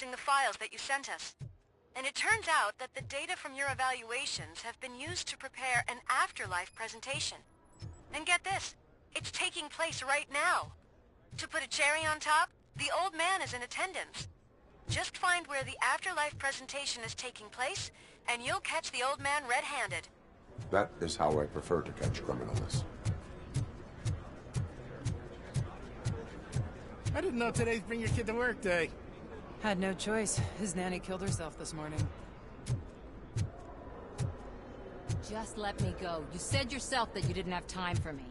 using the files that you sent us. And it turns out that the data from your evaluations have been used to prepare an afterlife presentation. And get this, it's taking place right now. To put a cherry on top, the old man is in attendance. Just find where the afterlife presentation is taking place, and you'll catch the old man red-handed. That is how I prefer to catch criminals. I didn't know today's Bring Your Kid to Work day. Had no choice. His nanny killed herself this morning. Just let me go. You said yourself that you didn't have time for me.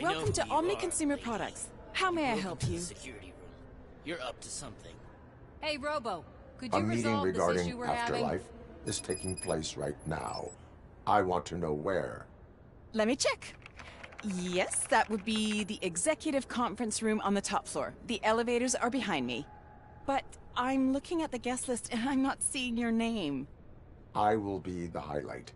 Welcome to Omni Consumer Products. How may I help you? Security room. You're up to something. Hey, Robo, could you A meeting resolve this regarding issue we're having? afterlife is taking place right now. I want to know where. Let me check. Yes, that would be the executive conference room on the top floor. The elevators are behind me. But I'm looking at the guest list and I'm not seeing your name. I will be the highlight.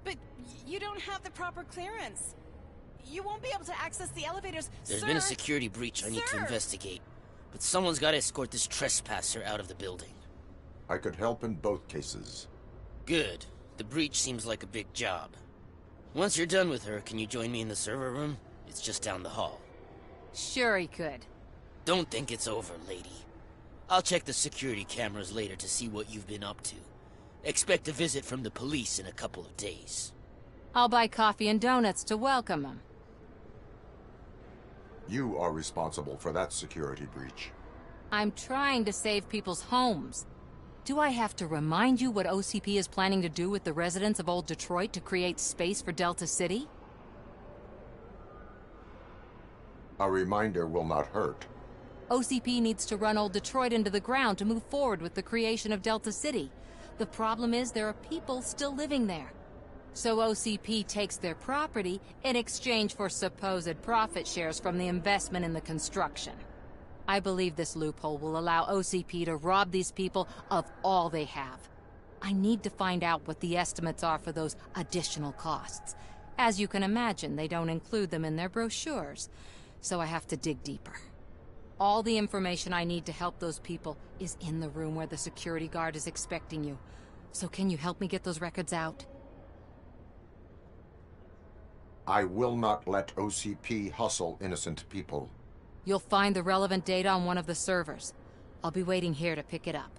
But you don't have the proper clearance. You won't be able to access the elevators. There's Sir? been a security breach I need to Sir! investigate. But someone's got to escort this trespasser out of the building. I could help in both cases. Good. The breach seems like a big job. Once you're done with her, can you join me in the server room? It's just down the hall. Sure he could. Don't think it's over, lady. I'll check the security cameras later to see what you've been up to. Expect a visit from the police in a couple of days. I'll buy coffee and donuts to welcome him. You are responsible for that security breach. I'm trying to save people's homes. Do I have to remind you what OCP is planning to do with the residents of Old Detroit to create space for Delta City? A reminder will not hurt. OCP needs to run Old Detroit into the ground to move forward with the creation of Delta City. The problem is there are people still living there. So OCP takes their property in exchange for supposed profit shares from the investment in the construction. I believe this loophole will allow OCP to rob these people of all they have. I need to find out what the estimates are for those additional costs. As you can imagine, they don't include them in their brochures, so I have to dig deeper. All the information I need to help those people is in the room where the security guard is expecting you. So can you help me get those records out? I will not let OCP hustle innocent people. You'll find the relevant data on one of the servers. I'll be waiting here to pick it up.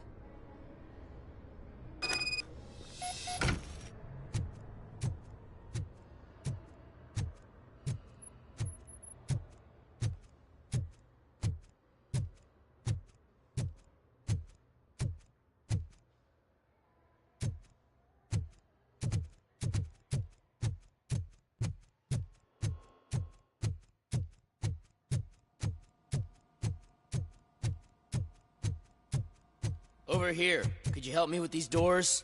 Over here. Could you help me with these doors?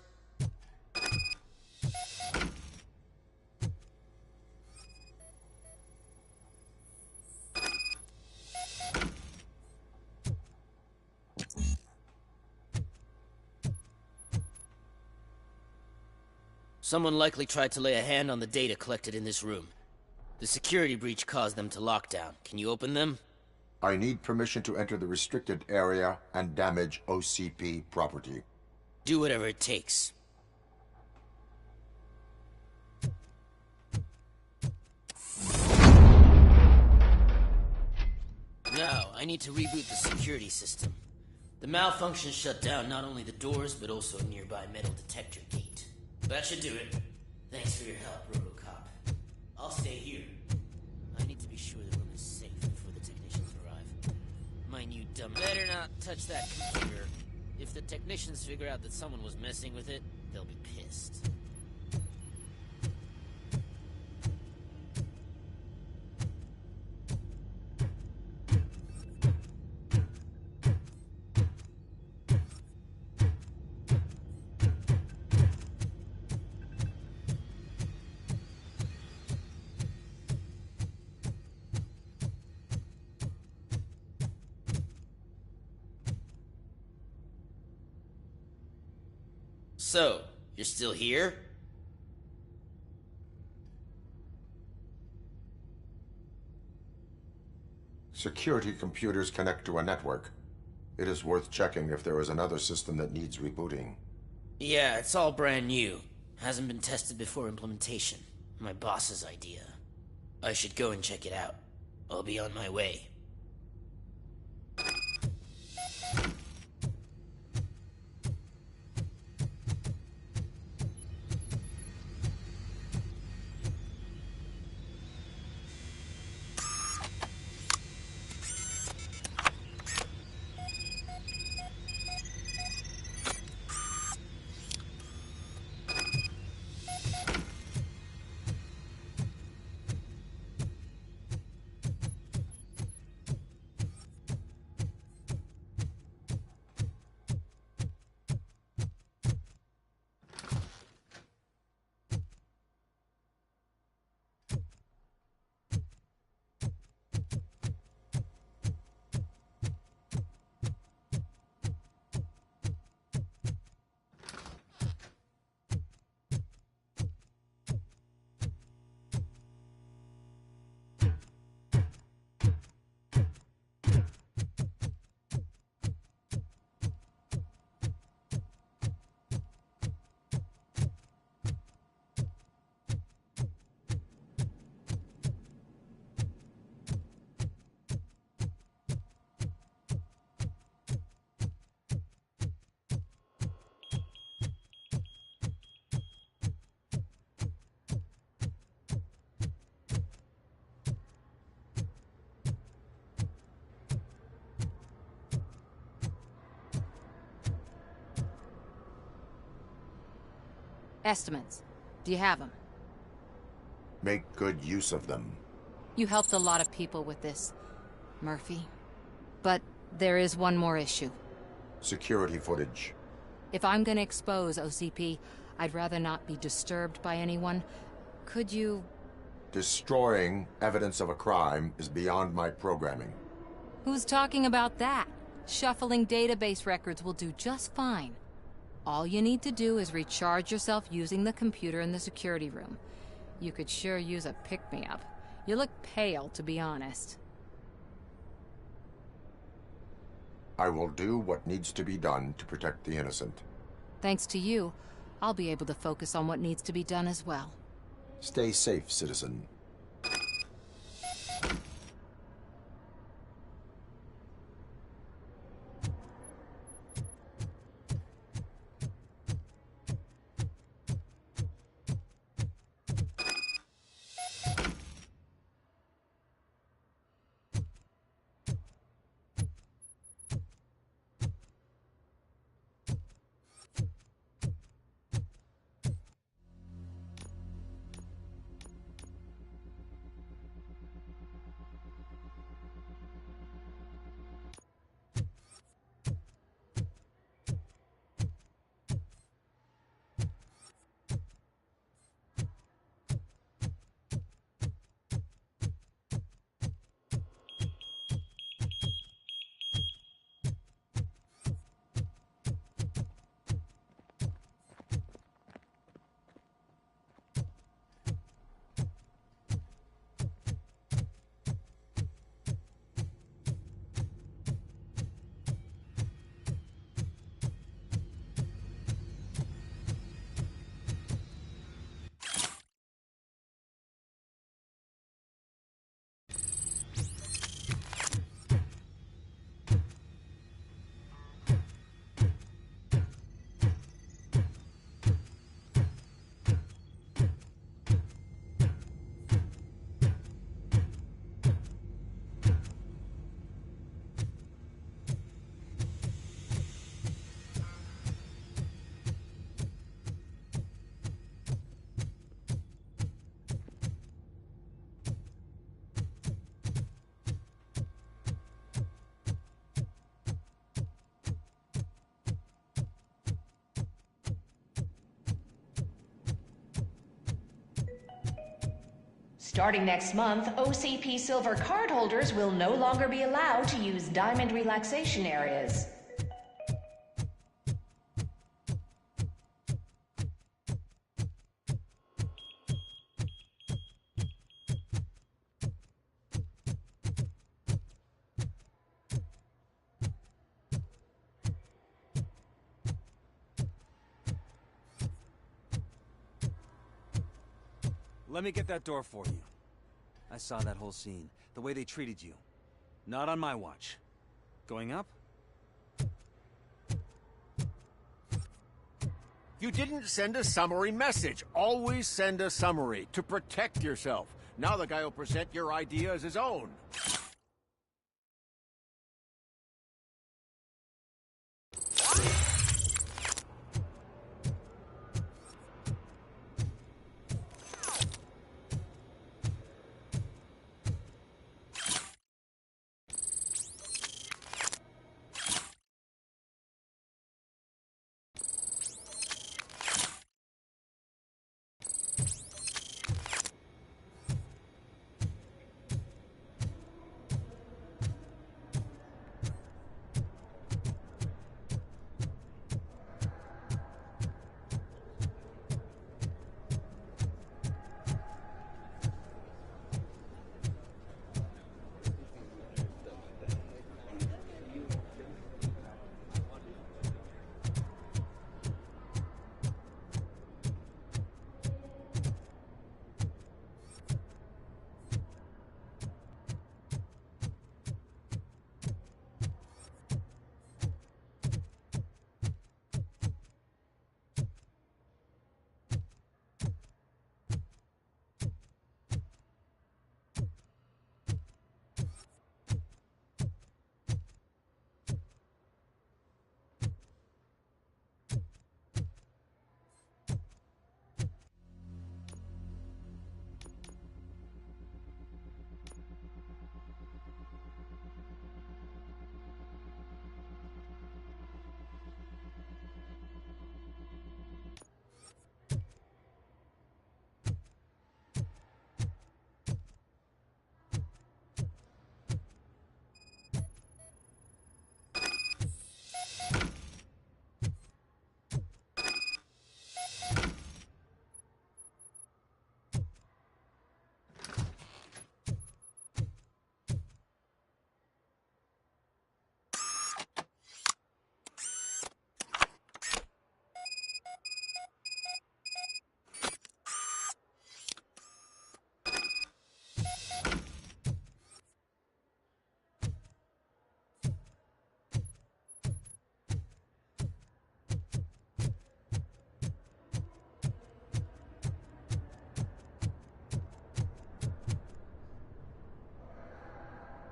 Someone likely tried to lay a hand on the data collected in this room. The security breach caused them to lock down. Can you open them? I need permission to enter the restricted area and damage OCP property. Do whatever it takes. Now, I need to reboot the security system. The malfunction shut down not only the doors, but also a nearby metal detector gate. That should do it. Thanks for your help, RoboCop. I'll stay here. I need to be sure the room is safe before the technicians arrive. My new dumb... Better not touch that computer. If the technicians figure out that someone was messing with it, they'll be pissed. So, you're still here? Security computers connect to a network. It is worth checking if there is another system that needs rebooting. Yeah, it's all brand new. Hasn't been tested before implementation. My boss's idea. I should go and check it out. I'll be on my way. Estimates. Do you have them? Make good use of them. You helped a lot of people with this, Murphy. But there is one more issue. Security footage. If I'm gonna expose OCP, I'd rather not be disturbed by anyone. Could you... Destroying evidence of a crime is beyond my programming. Who's talking about that? Shuffling database records will do just fine. All you need to do is recharge yourself using the computer in the security room. You could sure use a pick-me-up. You look pale, to be honest. I will do what needs to be done to protect the innocent. Thanks to you, I'll be able to focus on what needs to be done as well. Stay safe, citizen. Starting next month, OCP Silver cardholders will no longer be allowed to use Diamond relaxation areas. Let me get that door for you. I saw that whole scene. The way they treated you. Not on my watch. Going up? You didn't send a summary message. Always send a summary to protect yourself. Now the guy will present your idea as his own.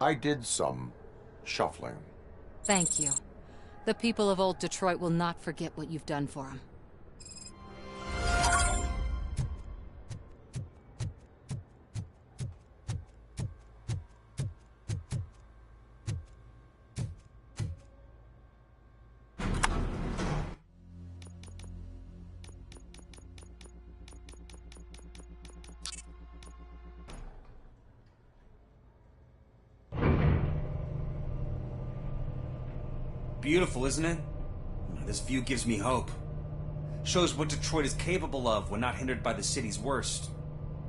I did some shuffling. Thank you. The people of Old Detroit will not forget what you've done for them. Beautiful, isn't it? This view gives me hope. Shows what Detroit is capable of when not hindered by the city's worst.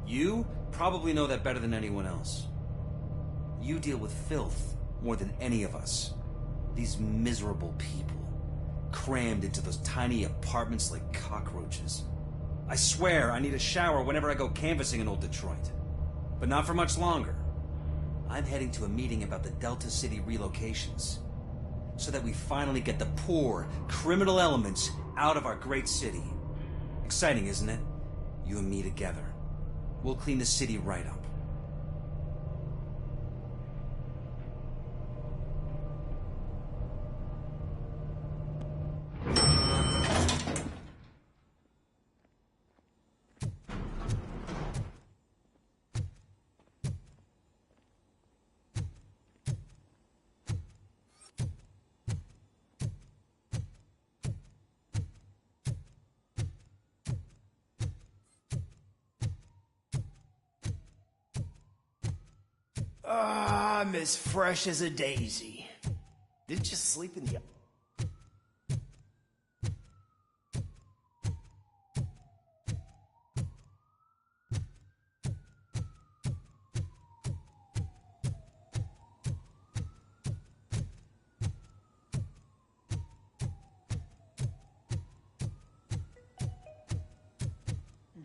You probably know that better than anyone else. You deal with filth more than any of us. These miserable people, crammed into those tiny apartments like cockroaches. I swear I need a shower whenever I go canvassing in Old Detroit. But not for much longer. I'm heading to a meeting about the Delta City relocations, so that we finally get the poor, criminal elements out of our great city. Exciting, isn't it? You and me together. We'll clean the city right up. I'm as fresh as a daisy. Didn't you sleep in the...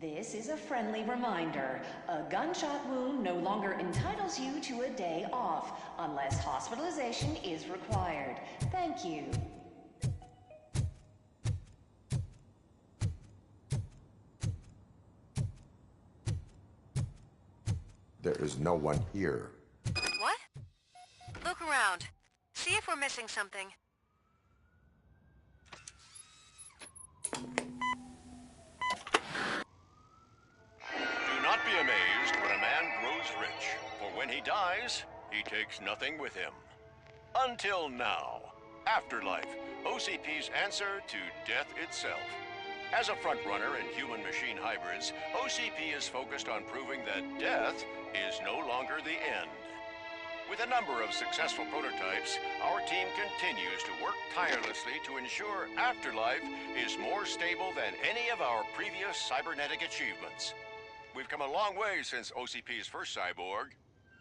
This is a friendly reminder. A gunshot wound no longer entitles you to a day off, unless hospitalization is required. Thank you. There is no one here. What? Look around. See if we're missing something. Do not be amazed when a man grows rich, for when he dies, he takes nothing with him. Until now. Afterlife, OCP's answer to death itself. As a frontrunner in human-machine hybrids, OCP is focused on proving that death is no longer the end. With a number of successful prototypes, our team continues to work tirelessly to ensure Afterlife is more stable than any of our previous cybernetic achievements. We've come a long way since OCP's first cyborg.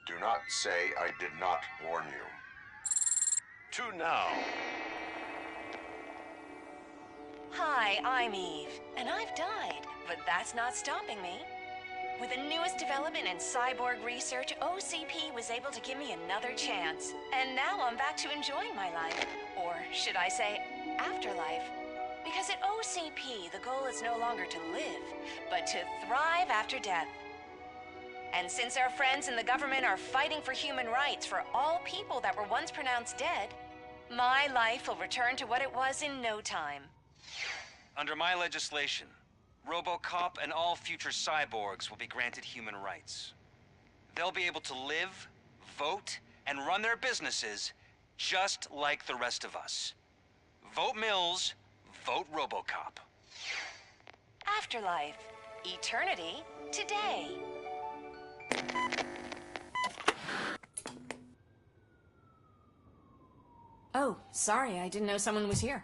Do not say I did not warn you. To now. Hi, I'm Eve, and I've died, but that's not stopping me. With the newest development in cyborg research, OCP was able to give me another chance. And now I'm back to enjoying my life. Or should I say, afterlife. Because at OCP, the goal is no longer to live, but to thrive after death. And since our friends in the government are fighting for human rights for all people that were once pronounced dead, my life will return to what it was in no time. Under my legislation, RoboCop and all future cyborgs will be granted human rights. They'll be able to live, vote, and run their businesses just like the rest of us. Vote Mills, vote RoboCop. Afterlife. Eternity. Today. Oh, sorry, I didn't know someone was here.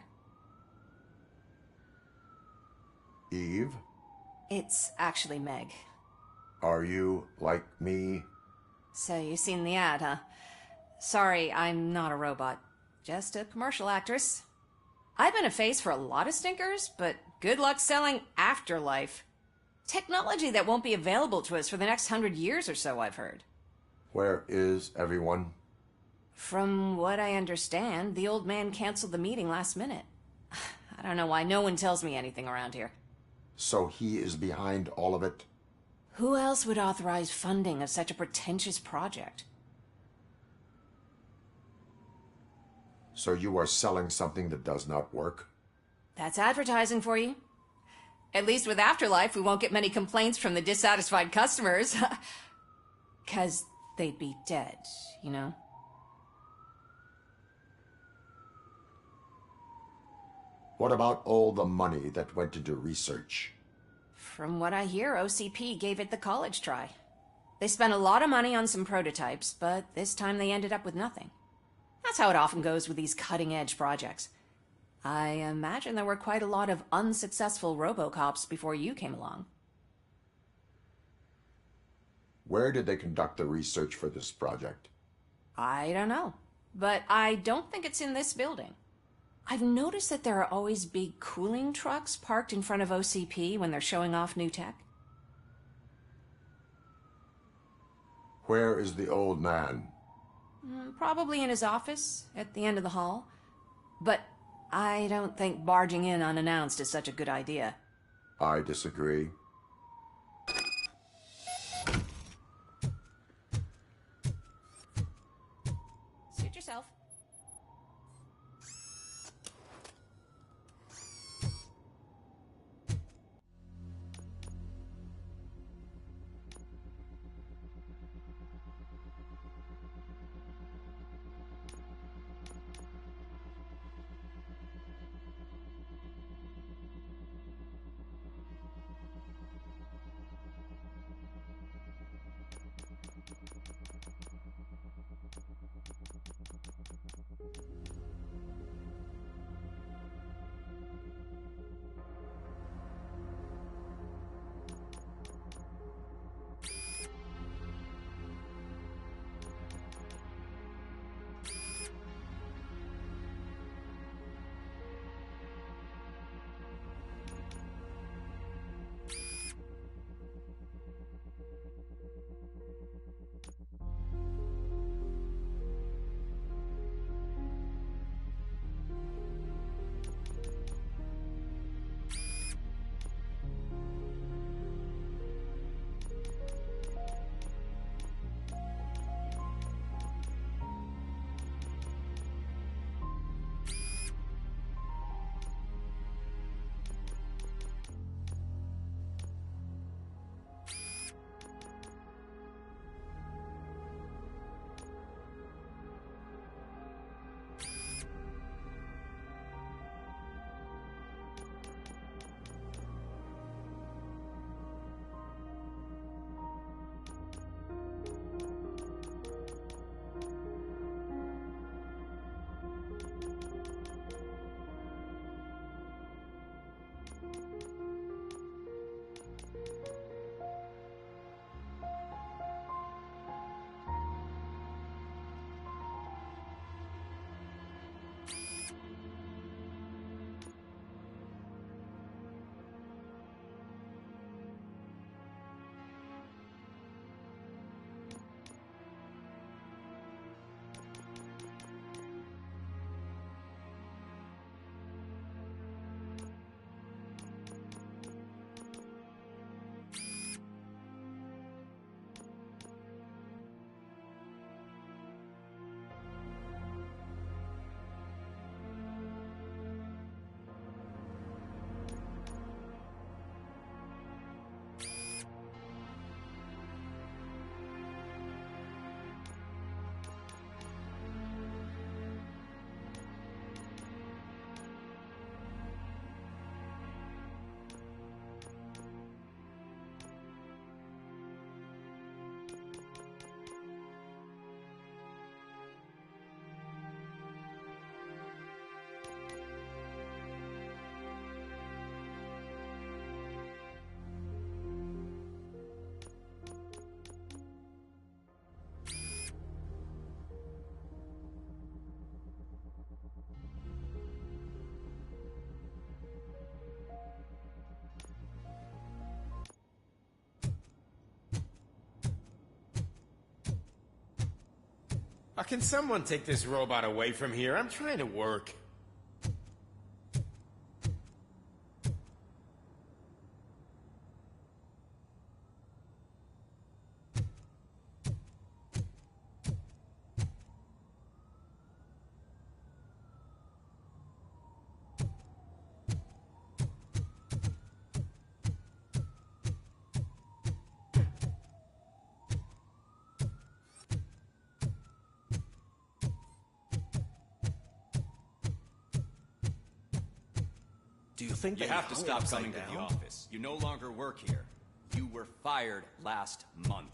Eve, It's actually Meg. are you like me? So you've seen the ad, huh? Sorry, I'm not a robot. Just a commercial actress. I've been a face for a lot of stinkers, but good luck selling Afterlife. Technology that won't be available to us for the next 100 years or so, I've heard. Where is everyone? From what I understand, the old man canceled the meeting last minute. I don't know why no one tells me anything around here. So he is behind all of it? Who else would authorize funding of such a pretentious project? So you are selling something that does not work? That's advertising for you. At least with Afterlife, we won't get many complaints from the dissatisfied customers. 'Cause they'd be dead, you know? What about all the money that went into research? From what I hear, OCP gave it the college try. They spent a lot of money on some prototypes, but this time they ended up with nothing. That's how it often goes with these cutting-edge projects. I imagine there were quite a lot of unsuccessful RoboCops before you came along. Where did they conduct the research for this project? I don't know, but I don't think it's in this building. I've noticed that there are always big cooling trucks parked in front of OCP when they're showing off new tech. Where is the old man? Probably in his office, at the end of the hall. But I don't think barging in unannounced is such a good idea. I disagree. Suit yourself. Can someone take this robot away from here? I'm trying to work. Do you think You they have to hung stop upside coming to the down? office. You no longer work here. You were fired last month.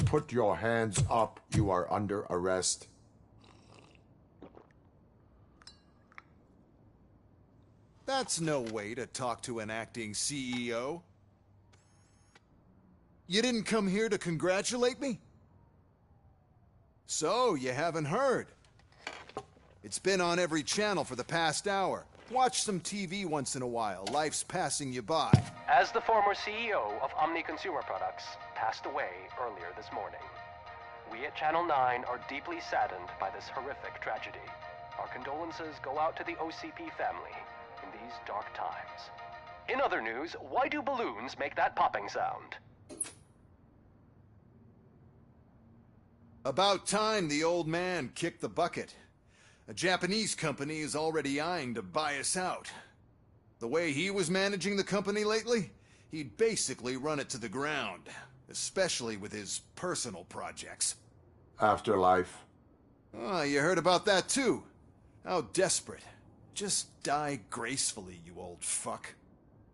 Put your hands up. You are under arrest. That's no way to talk to an acting CEO. You didn't come here to congratulate me? So, you haven't heard. It's been on every channel for the past hour. Watch some TV once in a while. Life's passing you by. As the former CEO of Omni Consumer Products passed away earlier this morning, we at Channel 9 are deeply saddened by this horrific tragedy. Our condolences go out to the OCP family in these dark times. In other news, why do balloons make that popping sound? About time the old man kicked the bucket. A Japanese company is already eyeing to buy us out. The way he was managing the company lately, he'd basically run it to the ground, especially with his personal projects. Afterlife. Oh, you heard about that too. How desperate. Just die gracefully, you old fuck.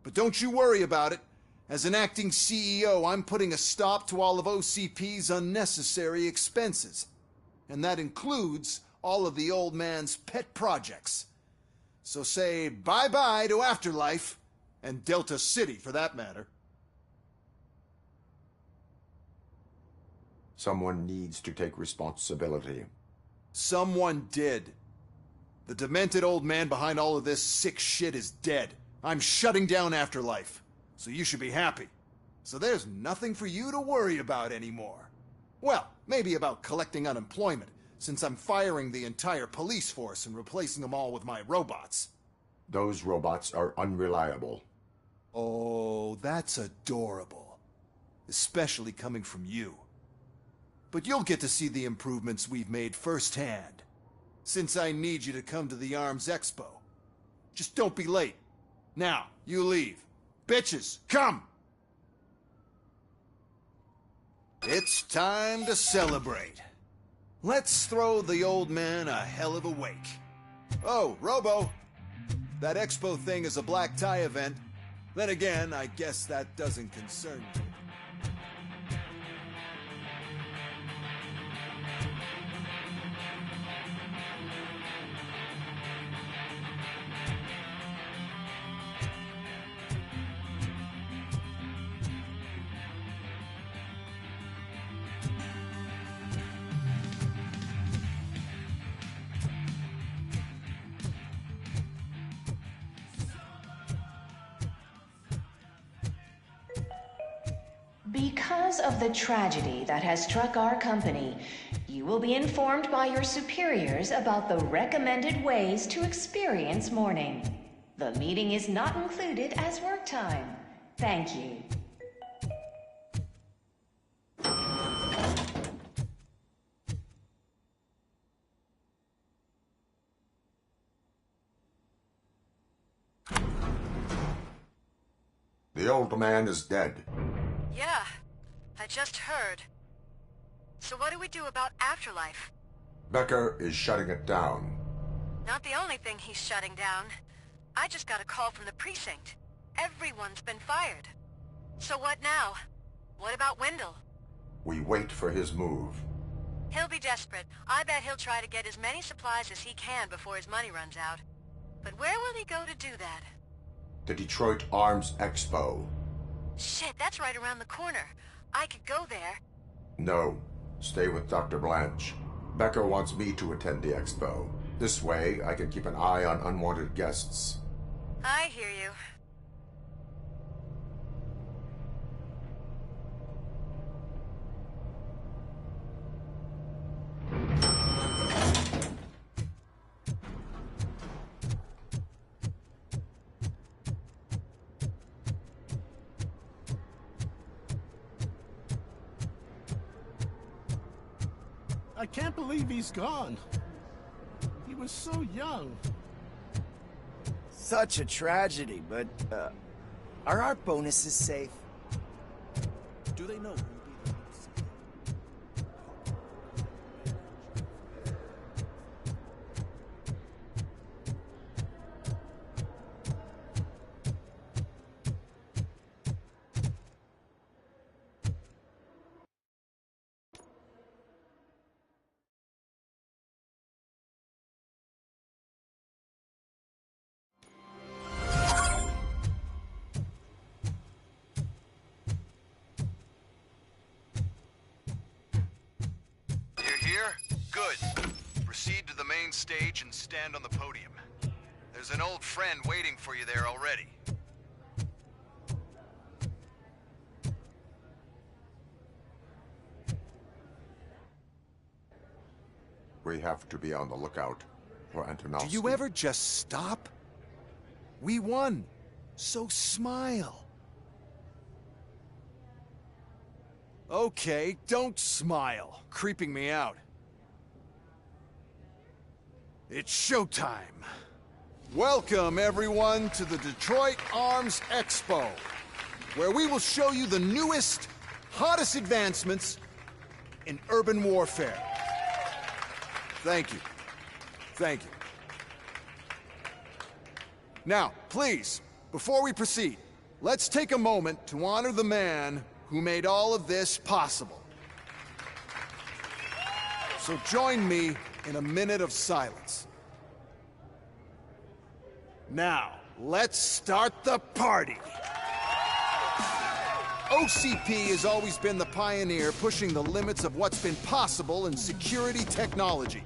But don't you worry about it. As an acting CEO, I'm putting a stop to all of OCP's unnecessary expenses. And that includes all of the old man's pet projects. So say bye-bye to Afterlife, and Delta City for that matter. Someone needs to take responsibility. Someone did. The demented old man behind all of this sick shit is dead. I'm shutting down Afterlife, so you should be happy. So there's nothing for you to worry about anymore. Well, maybe about collecting unemployment, since I'm firing the entire police force and replacing them all with my robots. Those robots are unreliable. Oh, that's adorable. Especially coming from you. But you'll get to see the improvements we've made firsthand, since I need you to come to the ARMS Expo. Just don't be late. Now, you leave. Bitches, come! It's time to celebrate. Let's throw the old man a hell of a wake. Oh, Robo! That expo thing is a black tie event. Then again, I guess that doesn't concern you. Because of the tragedy that has struck our company, you will be informed by your superiors about the recommended ways to experience mourning. The meeting is not included as work time. Thank you. The old man is dead. Yeah, I just heard. So what do we do about Afterlife? Becker is shutting it down. Not the only thing he's shutting down. I just got a call from the precinct. Everyone's been fired. So what now? What about Wendell? We wait for his move. He'll be desperate. I bet he'll try to get as many supplies as he can before his money runs out. But where will he go to do that? The Detroit Arms Expo. Shit, that's right around the corner. I could go there. No. Stay with Dr. Blanche. Becker wants me to attend the expo. This way, I can keep an eye on unwanted guests. I hear you. I can't believe he's gone. He was so young. Such a tragedy, but, are our bonuses safe? Do they know? Here? Good. Proceed to the main stage and stand on the podium. There's an old friend waiting for you there already. We have to be on the lookout for Antonovsky. Do you ever just stop? We won. So smile. Okay, don't smile. Creeping me out. It's showtime. Welcome, everyone, to the Detroit Arms Expo, where we will show you the newest, hottest advancements in urban warfare. Thank you. Thank you. Now, please, before we proceed, let's take a moment to honor the man who made all of this possible. So join me in a minute of silence. Now, let's start the party! OCP has always been the pioneer pushing the limits of what's been possible in security technology.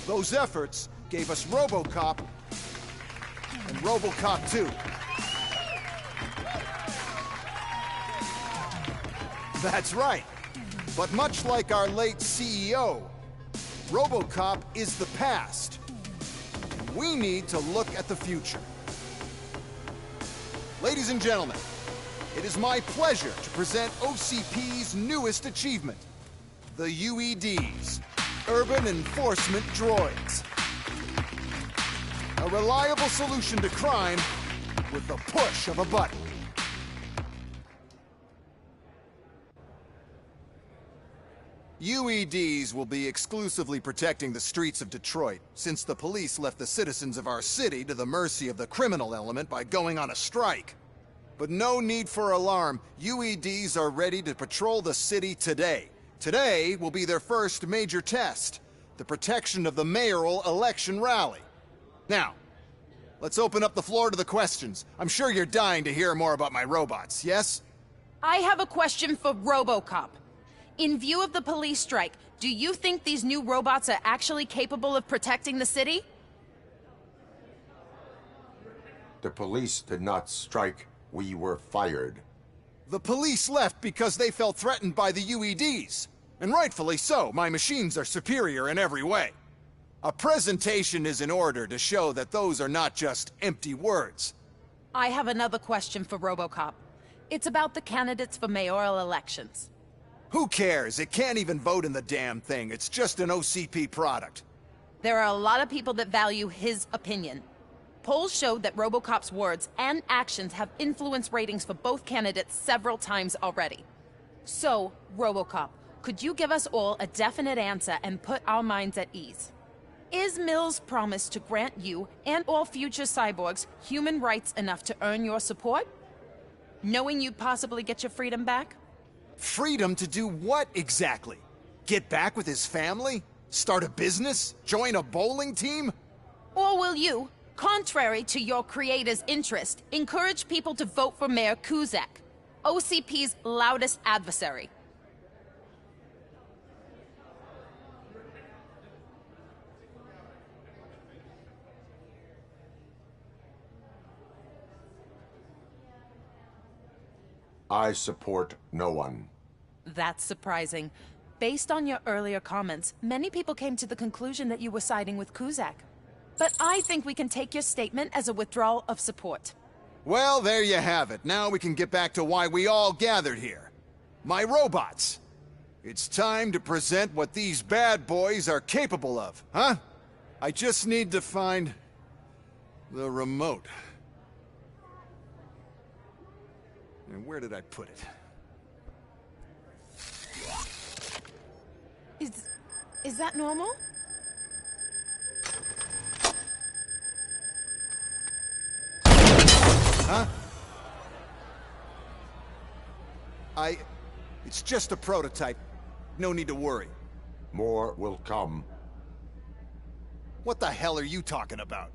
Those efforts gave us RoboCop and RoboCop 2. That's right. But much like our late CEO, RoboCop is the past. We need to look at the future. Ladies and gentlemen, it is my pleasure to present OCP's newest achievement, the UEDs, Urban Enforcement Droids. A reliable solution to crime with the push of a button. UEDs will be exclusively protecting the streets of Detroit, since the police left the citizens of our city to the mercy of the criminal element by going on a strike. But no need for alarm. UEDs are ready to patrol the city today. Today will be their first major test, the protection of the mayoral election rally. Now, let's open up the floor to the questions. I'm sure you're dying to hear more about my robots, yes? I have a question for RoboCop. In view of the police strike, do you think these new robots are actually capable of protecting the city? The police did not strike. We were fired. The police left because they felt threatened by the UEDs. And rightfully so. My machines are superior in every way. A presentation is in order to show that those are not just empty words. I have another question for RoboCop. It's about the candidates for mayoral elections. Who cares? It can't even vote in the damn thing. It's just an OCP product. There are a lot of people that value his opinion. Polls showed that RoboCop's words and actions have influenced ratings for both candidates several times already. So, RoboCop, could you give us all a definite answer and put our minds at ease? Is Mills' promise to grant you and all future cyborgs human rights enough to earn your support? Knowing you'd possibly get your freedom back? Freedom to do what exactly? Get back with his family? Start a business? Join a bowling team? Or will you, contrary to your creator's interest, encourage people to vote for Mayor Kuzak, OCP's loudest adversary? I support no one. That's surprising. Based on your earlier comments, many people came to the conclusion that you were siding with Kuzak. But I think we can take your statement as a withdrawal of support. Well, there you have it. Now we can get back to why we all gathered here. My robots. It's time to present what these bad boys are capable of, huh? I just need to find the remote. And where did I put it? Is that normal? Huh? It's just a prototype. No need to worry. More will come. What the hell are you talking about?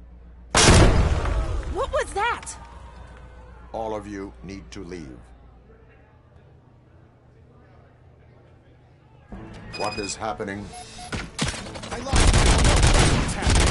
What was that? All of you need to leave. What is happening? I lost my remote. What's happening?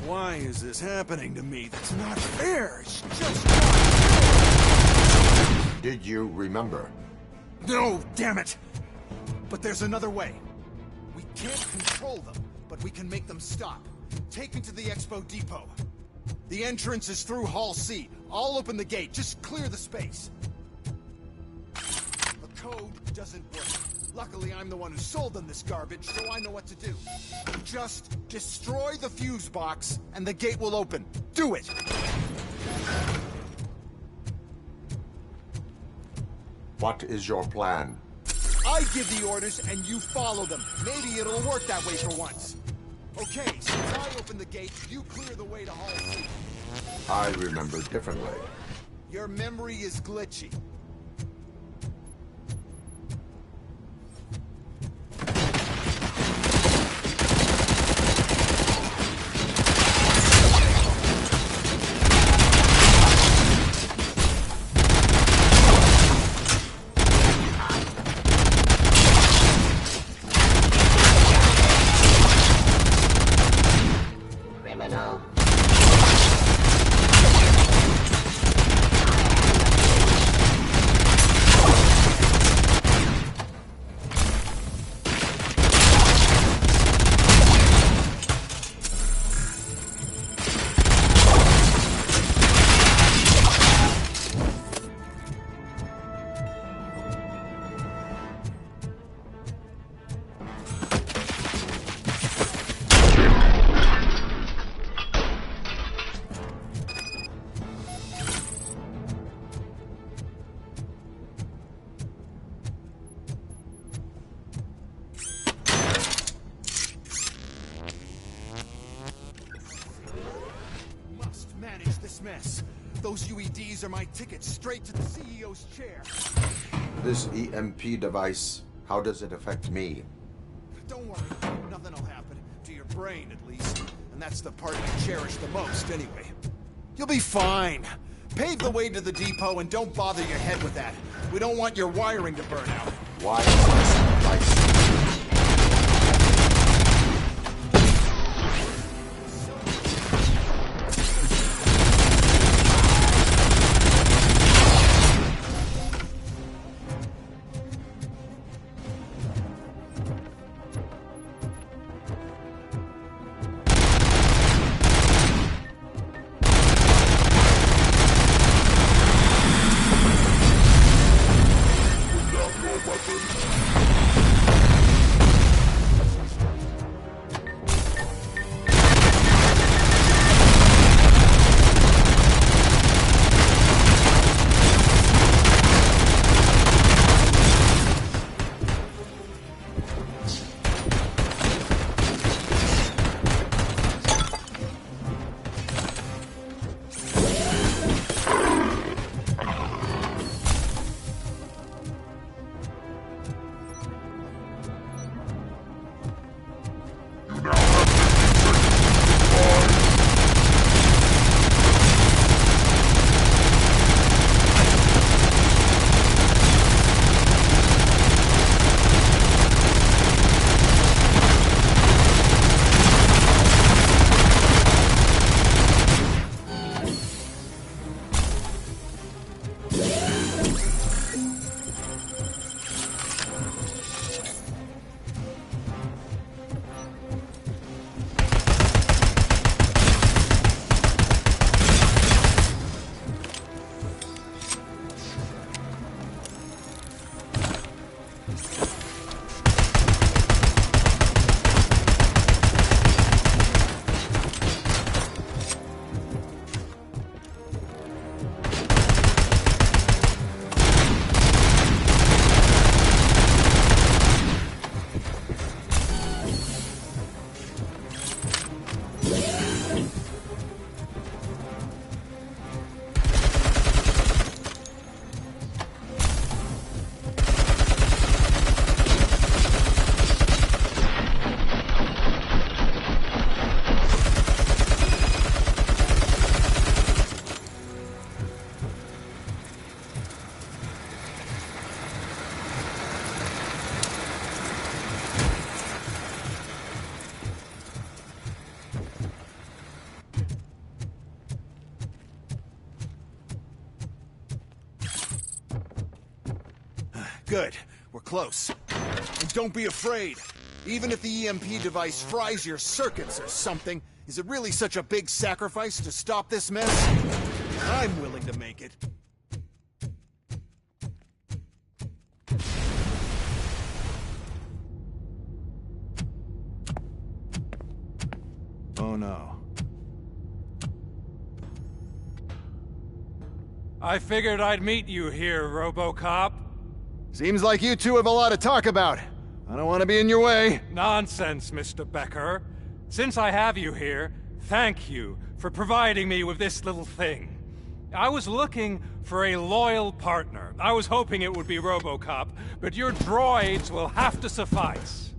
Why is this happening to me? That's not fair. It's just not fair. Did you remember? No, damn it! But there's another way. We can't control them, but we can make them stop. Take me to the Expo Depot. The entrance is through Hall C. I'll open the gate. Just clear the space. The code doesn't work. Luckily, I'm the one who sold them this garbage, so I know what to do. Just destroy the fuse box, and the gate will open. Do it! What is your plan? I give the orders, and you follow them. Maybe it'll work that way for once. Okay, since I open the gate, you clear the way to Hall C. I remember differently. Your memory is glitchy. Mess. Those UEDs are my ticket straight to the CEO's chair. This EMP device, how does it affect me? Don't worry, nothing will happen. To your brain, at least. And that's the part you cherish the most, anyway. You'll be fine. Pave the way to the depot and don't bother your head with that. We don't want your wiring to burn out. Why is this device? Good. We're close. And don't be afraid. Even if the EMP device fries your circuits or something, is it really such a big sacrifice to stop this mess? I'm willing to make it. Oh no. I figured I'd meet you here, RoboCop. Seems like you two have a lot to talk about. I don't want to be in your way. Nonsense, Mr. Becker. Since I have you here, thank you for providing me with this little thing. I was looking for a loyal partner. I was hoping it would be RoboCop, but your droids will have to suffice.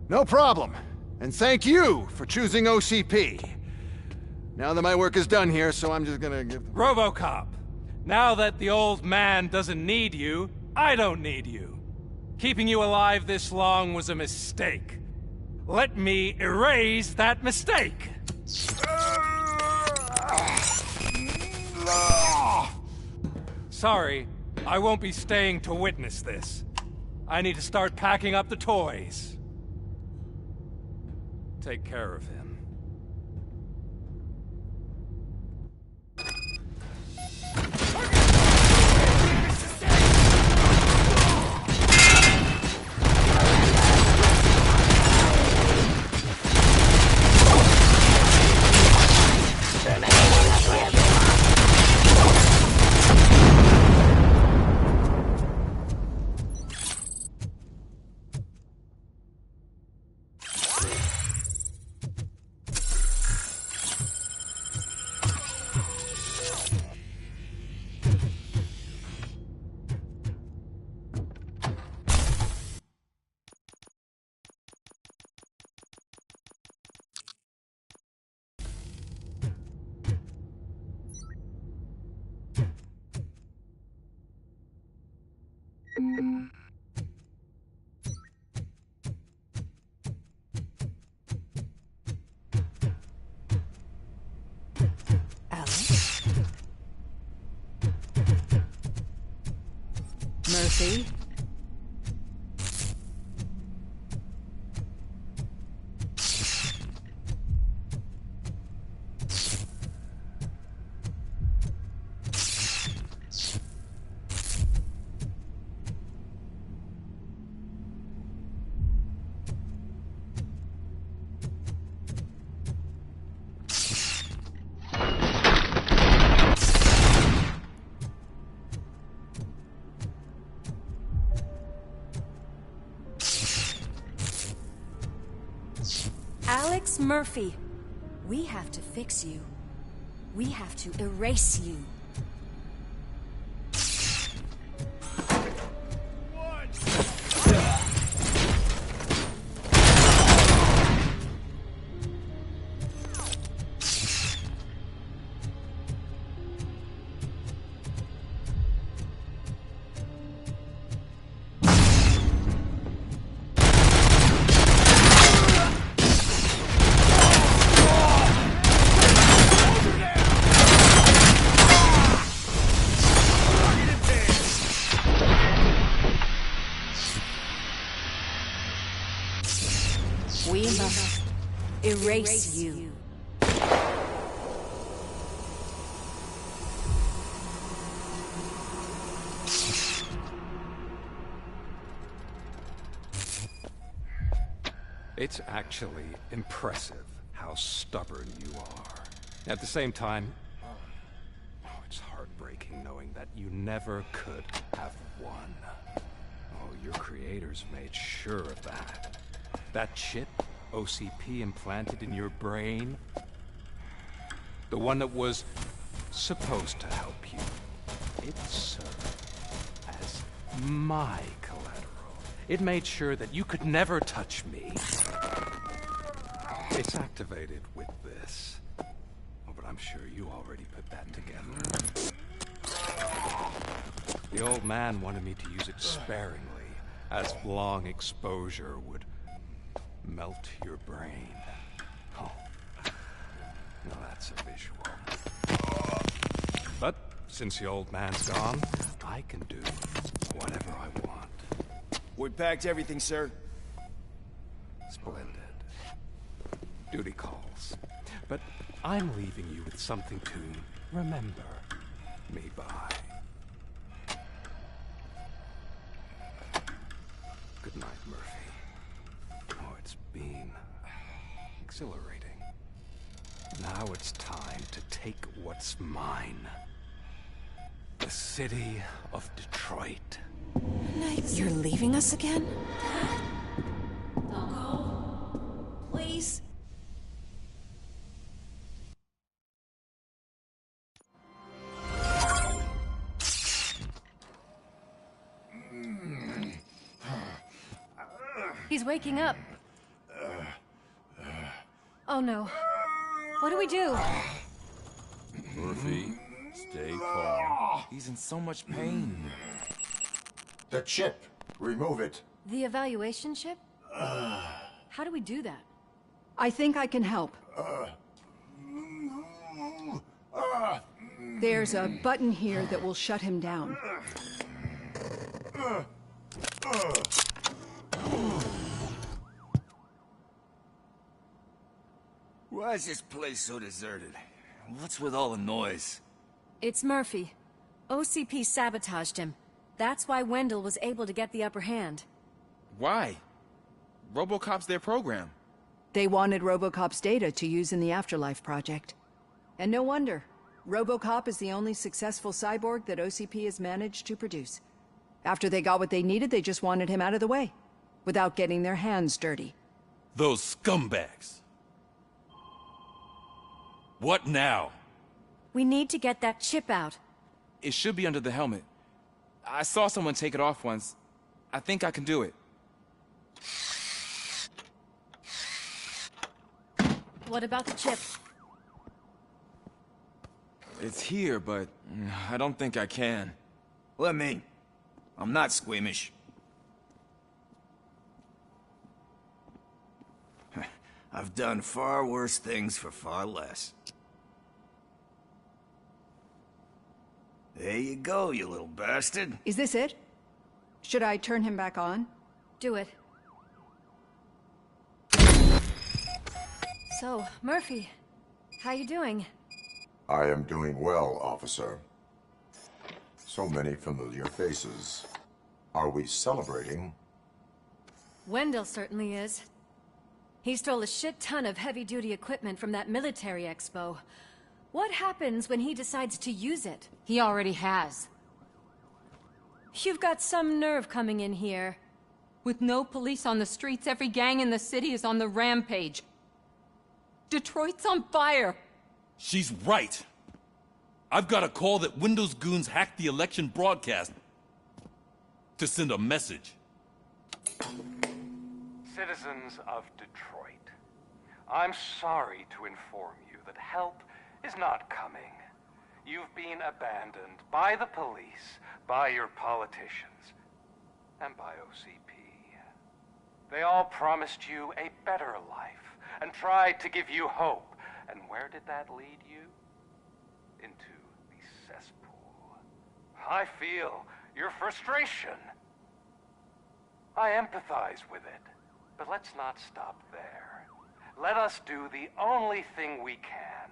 No problem. And thank you for choosing OCP. Now that my work is done here, so I'm just gonna give... RoboCop, now that the old man doesn't need you, I don't need you. Keeping you alive this long was a mistake. Let me erase that mistake! Sorry, I won't be staying to witness this. I need to start packing up the toys. Take care of him. Murphy? Alex Murphy, we have to fix you. We have to erase you. We must erase you. It's actually impressive how stubborn you are. At the same time, it's heartbreaking knowing that you never could have won. Oh, your creators made sure of that. That chip OCP implanted in your brain, the one that was supposed to help you, it served as my collateral. It made sure that you could never touch me. It's activated with this. Oh, but I'm sure you already put that together. The old man wanted me to use it sparingly, as long exposure would melt your brain. Oh, now that's a visual. But since the old man's gone, I can do whatever I want. We packed everything, sir. Splendid. Duty calls. But I'm leaving you with something to remember me by. Good night, Murphy. Oh, it's been exhilarating. Now it's time to take what's mine. The city of Detroit. You're leaving us again? Don't go. Please. He's waking up. Oh no. What do we do? Murphy, stay calm. He's in so much pain. The chip. Remove it. The evaluation chip? How do we do that? I think I can help. There's a button here that will shut him down. Why is this place so deserted? What's with all the noise? It's Murphy. OCP sabotaged him. That's why Wendell was able to get the upper hand. Why? RoboCop's their program. They wanted RoboCop's data to use in the Afterlife project. And no wonder. RoboCop is the only successful cyborg that OCP has managed to produce. After they got what they needed, they just wanted him out of the way, without getting their hands dirty. Those scumbags. What now? We need to get that chip out. It should be under the helmet. I saw someone take it off once. I think I can do it. What about the chip? It's here, but I don't think I can. Let me. I'm not squeamish. I've done far worse things for far less. There you go, you little bastard. Is this it? Should I turn him back on? Do it. So, Murphy, how you doing? I am doing well, officer. So many familiar faces. Are we celebrating? Wendell certainly is. He stole a shit ton of heavy-duty equipment from that military expo. What happens when he decides to use it? He already has. You've got some nerve coming in here. With no police on the streets, every gang in the city is on the rampage. Detroit's on fire! She's right. I've got a call that Windows goons hacked the election broadcast to send a message. Citizens of Detroit, I'm sorry to inform you that help is not coming. You've been abandoned by the police, by your politicians, and by OCP. They all promised you a better life and tried to give you hope. And where did that lead you? Into the cesspool. I feel your frustration. I empathize with it. But let's not stop there. Let us do the only thing we can.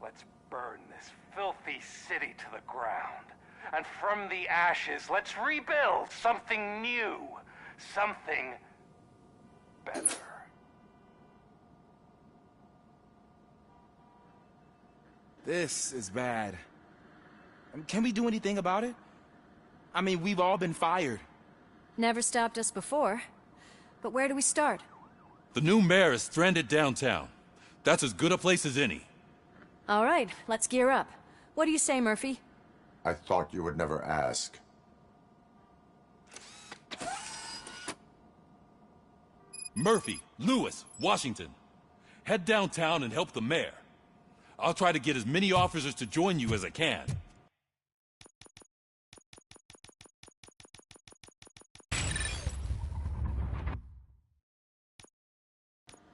Let's burn this filthy city to the ground. And from the ashes, let's rebuild something new. Something better. This is bad. Can we do anything about it? I mean, we've all been fired. Never stopped us before. But where do we start? The new mayor is stranded downtown. That's as good a place as any. All right, let's gear up. What do you say, Murphy? I thought you would never ask. Murphy, Lewis, Washington. Head downtown and help the mayor. I'll try to get as many officers to join you as I can.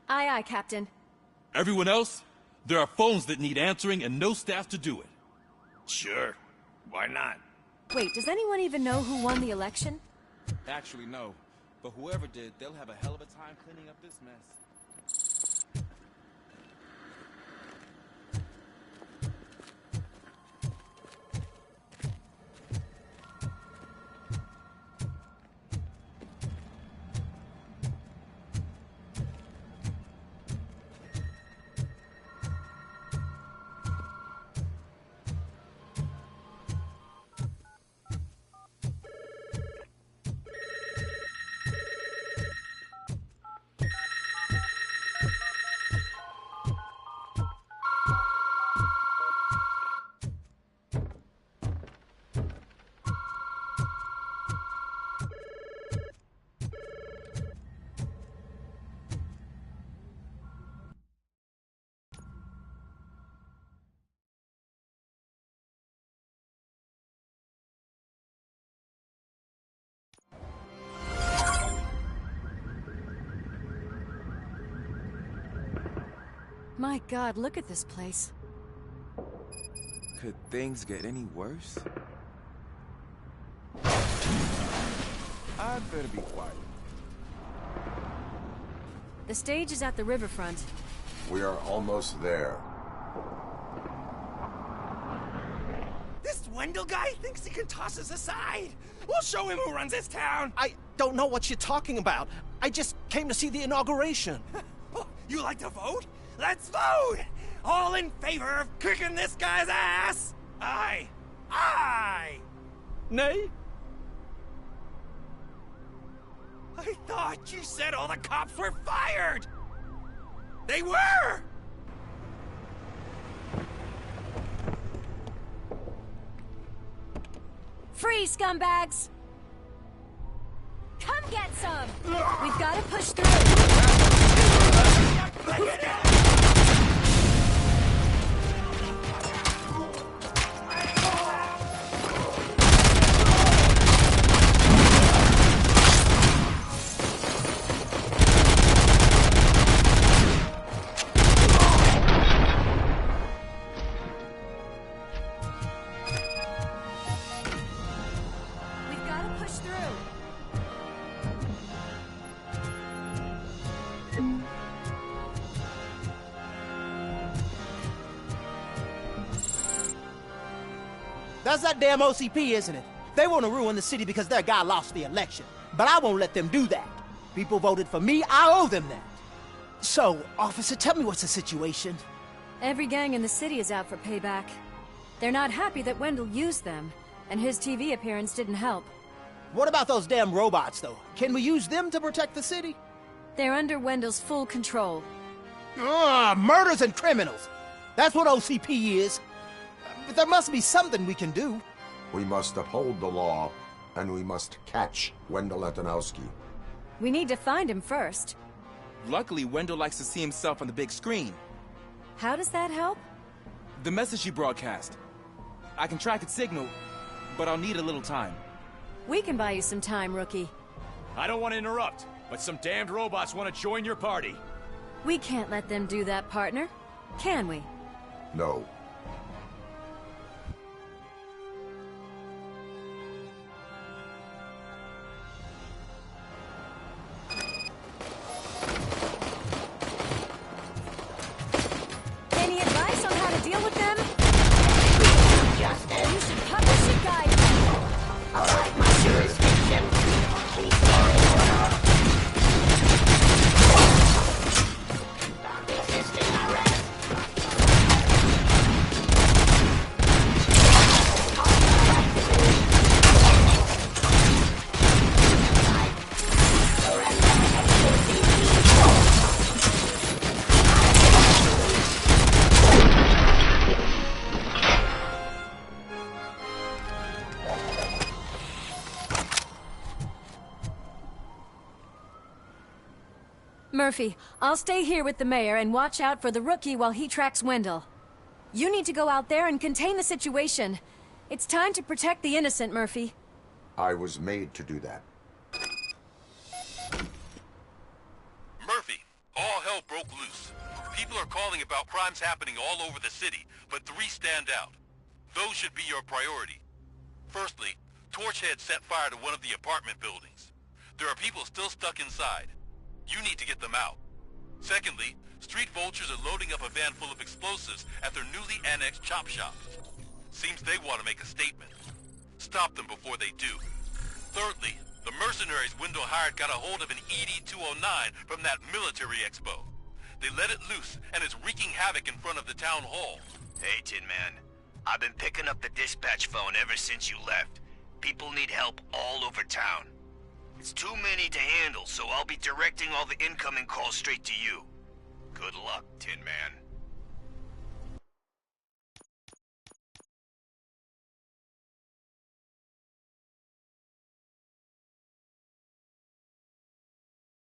Aye, aye, Captain. Everyone else? There are phones that need answering and no staff to do it. Sure. Why not? Wait, does anyone even know who won the election? Actually, no. But whoever did, they'll have a hell of a time cleaning up this mess. My God, look at this place. Could things get any worse? I'd better be quiet. The stage is at the riverfront. We are almost there. This Wendell guy thinks he can toss us aside. We'll show him who runs this town. I don't know what you're talking about. I just came to see the inauguration. Oh, you like to vote? Let's vote! All in favor of kicking this guy's ass? Aye. Aye! Nay? I thought you said all the cops were fired! They were! Free, scumbags! Come get some! We've got to push through! We've got to push through! That's that damn OCP, isn't it? They want to ruin the city because their guy lost the election. But I won't let them do that. People voted for me, I owe them that. So, officer, tell me what's the situation. Every gang in the city is out for payback. They're not happy that Wendell used them, and his TV appearance didn't help. What about those damn robots, though? Can we use them to protect the city? They're under Wendell's full control. Murders and criminals. That's what OCP is. But there must be something we can do. We must uphold the law, and we must catch Wendell Letonowski. We need to find him first. Luckily, Wendell likes to see himself on the big screen. How does that help? The message you broadcast. I can track its signal, but I'll need a little time. We can buy you some time, rookie. I don't want to interrupt, but some damned robots want to join your party. We can't let them do that, partner. Can we? No. Any advice on how to deal with them? You should publish a guide. Outside my jurisdiction. Please stop resisting arrest. Murphy, I'll stay here with the mayor and watch out for the rookie while he tracks Wendell. You need to go out there and contain the situation. It's time to protect the innocent, Murphy. I was made to do that. Murphy, all hell broke loose. People are calling about crimes happening all over the city, but 3 stand out. Those should be your priority. Firstly, Torchhead set fire to one of the apartment buildings. There are people still stuck inside. You need to get them out. Secondly, street vultures are loading up a van full of explosives at their newly annexed chop shop. Seems they want to make a statement. Stop them before they do. Thirdly, the mercenaries Window hired got a hold of an ED-209 from that military expo. They let it loose, and it's wreaking havoc in front of the town hall. Hey, Tin Man. I've been picking up the dispatch phone ever since you left. People need help all over town. It's too many to handle, so I'll be directing all the incoming calls straight to you. Good luck, Tin Man.